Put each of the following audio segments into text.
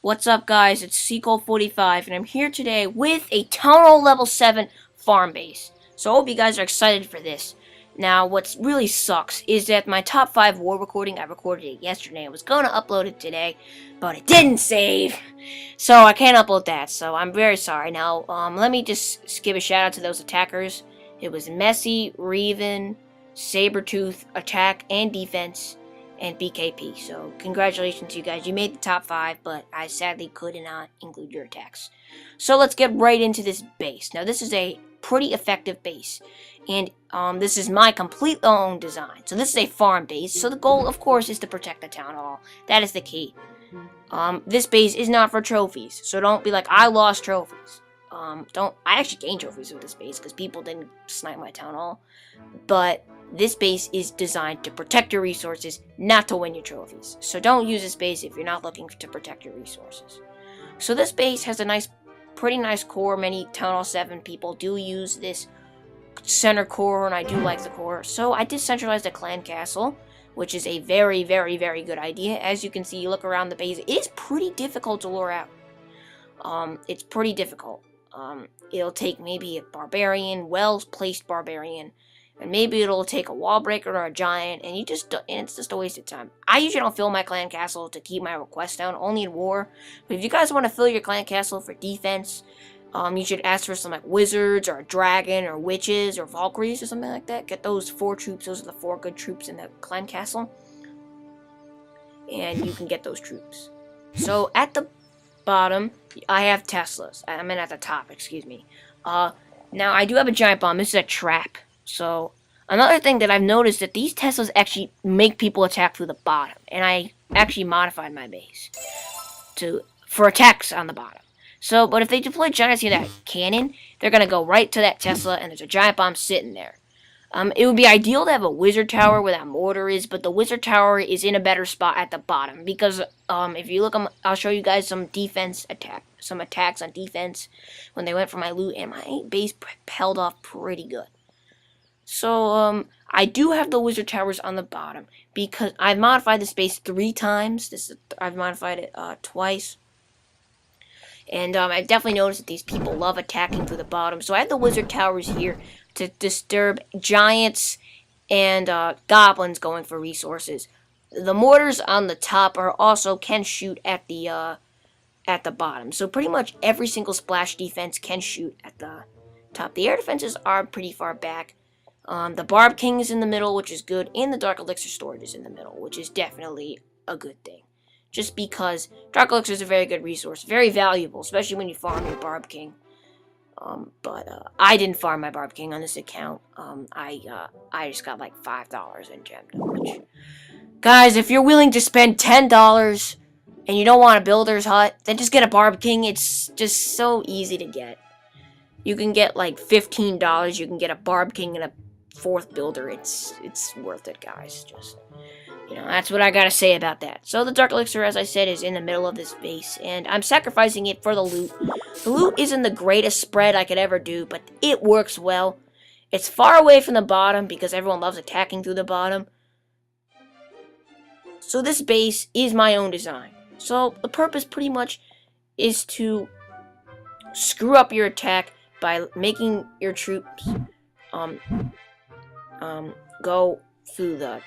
What's up, guys? It's S.P.E.C.T.R.E, and I'm here today with a Town Hall Level 7 farm base. So I hope you guys are excited for this. Now, what really sucks is that my top 5 war recording, I recorded it yesterday. I was going to upload it today, but it didn't save. So I can't upload that, so I'm very sorry. Now, let me just give a shout out to those attackers. It was Messy, Reven, Sabertooth, Attack and Defense, and BKP. So congratulations to you guys. You made the top 5, but I sadly could not include your attacks. So let's get right into this base. Now this is a pretty effective base, and this is my complete own design. So this is a farm base. So the goal, of course, is to protect the town hall. That is the key. This base is not for trophies, so don't be like, I lost trophies. I actually gained trophies with this base because people didn't snipe my town hall. But this base is designed to protect your resources, not to win your trophies. So don't use this base if you're not looking to protect your resources. So this base has a pretty nice core. Many Town Hall 7 people do use this center core, and I do like the core. So I decentralized the clan castle, which is a very, very, very good idea. As you can see, you look around the base, it is pretty difficult to lure out. It's pretty difficult. It'll take maybe a barbarian, well-placed barbarian, and maybe it'll take a wall breaker or a giant, and it's just a waste of time. I usually don't fill my clan castle to keep my requests down, only in war. But if you guys want to fill your clan castle for defense, you should ask for some like wizards or a dragon or witches or valkyries or something like that. Get those 4 troops. Those are the 4 good troops in the clan castle, and you can get those troops. So at the bottom, I have Teslas. I mean at the top, excuse me. Now I do have a giant bomb. This is a trap. So another thing that I've noticed that these Teslas actually make people attack through the bottom, and I actually modified my base for attacks on the bottom. So, but if they deploy giants in that cannon, they're gonna go right to that Tesla, and there's a giant bomb sitting there. It would be ideal to have a wizard tower where that mortar is, but the wizard tower is in a better spot at the bottom because if you look, I'll show you guys some attacks on defense when they went for my loot, and my base held off pretty good. So I do have the wizard towers on the bottom because I've modified the space 3 times. I've modified it twice. And I've definitely noticed that these people love attacking through the bottom. So I have the wizard towers here to disturb giants and goblins going for resources. The mortars on the top can shoot at the bottom. So pretty much every single splash defense can shoot at the top. The air defenses are pretty far back. The Barb King is in the middle, which is good, and the Dark Elixir storage is in the middle, which is definitely a good thing. Just because Dark Elixir is a very good resource, very valuable, especially when you farm your Barb King. But I didn't farm my Barb King on this account. I just got like $5 in gem damage. Guys, if you're willing to spend $10 and you don't want a builder's hut, then just get a Barb King. It's just so easy to get. You can get like $15. You can get a Barb King and a 4th builder. It's worth it, guys. Just, that's what I gotta say about that. So the Dark Elixir, as I said, is in the middle of this base, and I'm sacrificing it for the loot. The loot isn't the greatest spread I could ever do, but it works well. It's far away from the bottom because everyone loves attacking through the bottom. So this base is my own design. So the purpose pretty much is to screw up your attack by making your troops go through the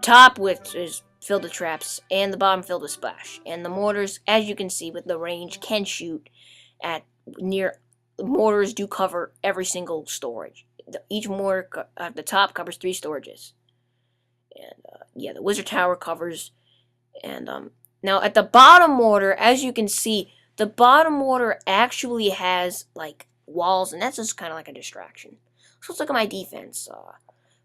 top, which is filled with traps, and the bottom filled with splash. And the mortars, as you can see with the range, can shoot at the mortars do cover every single storage. Each mortar at the top covers 3 storages. And yeah, the wizard tower covers. And now at the bottom mortar, as you can see, the bottom mortar actually has like walls, and that's just kind of like a distraction. So let's look at my defense.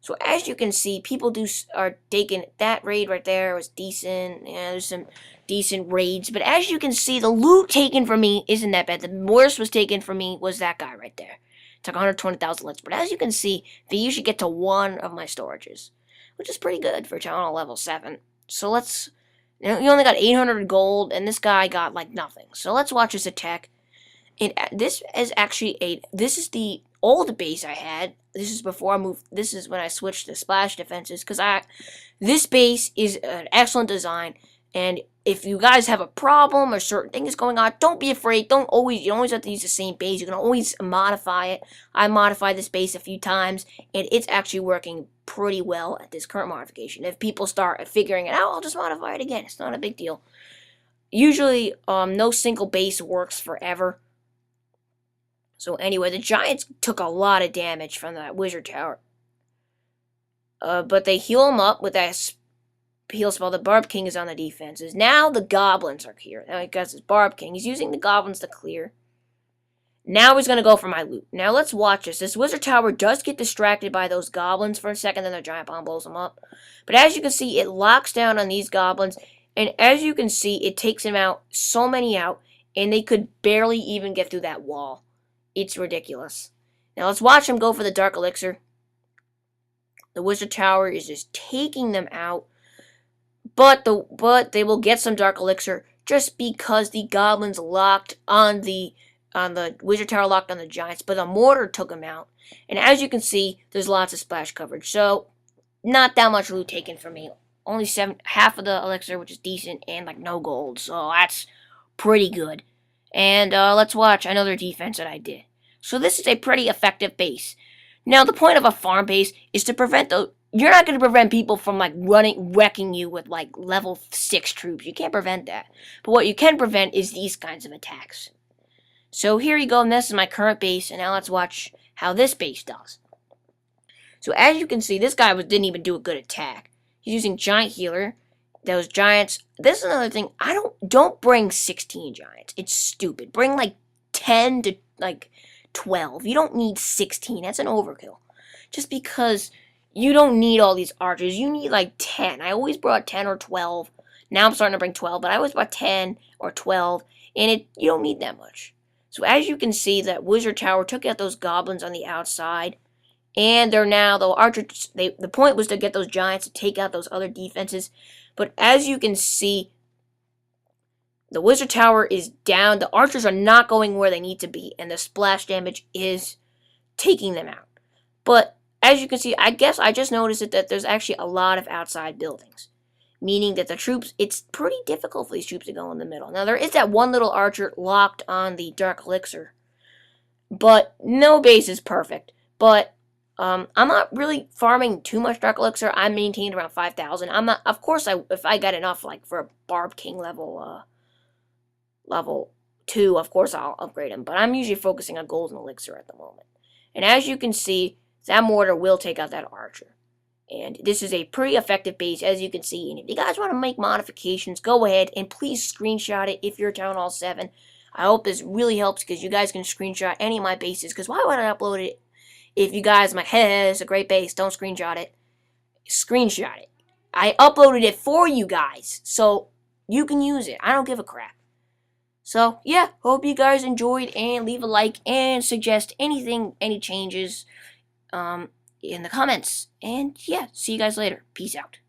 So as you can see, people are taking that raid right there was decent. Yeah, there's some decent raids, but as you can see, the loot taken from me isn't that bad. The worst was taken from me was that guy right there. It's like 120,000 lits, but as you can see, they usually get to 1 of my storages, which is pretty good for Town Hall level 7. So let's. You only got 800 gold, and this guy got like nothing. So let's watch this attack. This is the old base I had. This is before I moved. This is when I switched to splash defenses, because this base is an excellent design, And if you guys have a problem or certain thing is going on, don't be afraid. You don't always have to use the same base. You can always modify it. I modified this base a few times, and it's actually working pretty well at this current modification. If people start figuring it out, I'll just modify it again. It's not a big deal. Usually, no single base works forever. So anyway, the Giants took a lot of damage from that Wizard Tower. But they heal them up with that heal spell. The Barb King is on the defenses. Now the Goblins are here. Now he got his Barb King. He's using the Goblins to clear. Now he's going to go for my loot. Now let's watch this. This Wizard Tower does get distracted by those Goblins for a second, then the Giant Bomb blows them up. But as you can see, it locks down on these Goblins. And as you can see, it takes him out, so many out, and they could barely even get through that wall. It's ridiculous. Now let's watch him go for the Dark Elixir. The Wizard Tower is just taking them out. But they will get some Dark Elixir just because the Goblins locked on the Wizard Tower locked on the Giants, but the Mortar took them out. And as you can see, there's lots of splash coverage. So not that much loot taken from me. Only half of the elixir, which is decent, and like no gold. So that's pretty good. And let's watch another defense that I did. So this is a pretty effective base. Now the point of a farm base is to prevent the... You're not going to prevent people from like wrecking you with like level 6 troops. You can't prevent that. But what you can prevent is these kinds of attacks. So here you go, and this is my current base, and now let's watch how this base does. So as you can see, this guy didn't even do a good attack. He's using Giant Healer. Those Giants, this is another thing, don't bring 16 Giants. It's stupid. Bring like 10 to like 12. You don't need 16, that's an overkill. Just because you don't need all these archers, you need like 10. I always brought 10 or 12. Now I'm starting to bring 12, but I always brought 10 or 12, and you don't need that much. So as you can see, that Wizard Tower took out those Goblins on the outside. And they're now, the archers, the point was to get those Giants to take out those other defenses. But as you can see, the Wizard Tower is down. The archers are not going where they need to be. And the splash damage is taking them out. But as you can see, I guess I just noticed that there's actually a lot of outside buildings. Meaning that the troops, it's pretty difficult for these troops to go in the middle. Now there is that one little archer locked on the Dark Elixir. But no base is perfect. But I'm not really farming too much Dark Elixir. I'm maintained around 5,000. I'm not, of course, if I got enough, like, for a Barb King level 2, of course I'll upgrade him. But I'm usually focusing on Golden Elixir at the moment. And as you can see, that Mortar will take out that Archer. And this is a pretty effective base, as you can see. And if you guys want to make modifications, go ahead and please screenshot it if you're Town Hall 7. I hope this really helps, because you guys can screenshot any of my bases. Because why would I upload it? If you guys are like, hey, it's a great base, don't screenshot it. Screenshot it. I uploaded it for you guys, so you can use it. I don't give a crap. So, yeah, hope you guys enjoyed, and leave a like, and suggest anything, any changes in the comments. And, yeah, see you guys later. Peace out.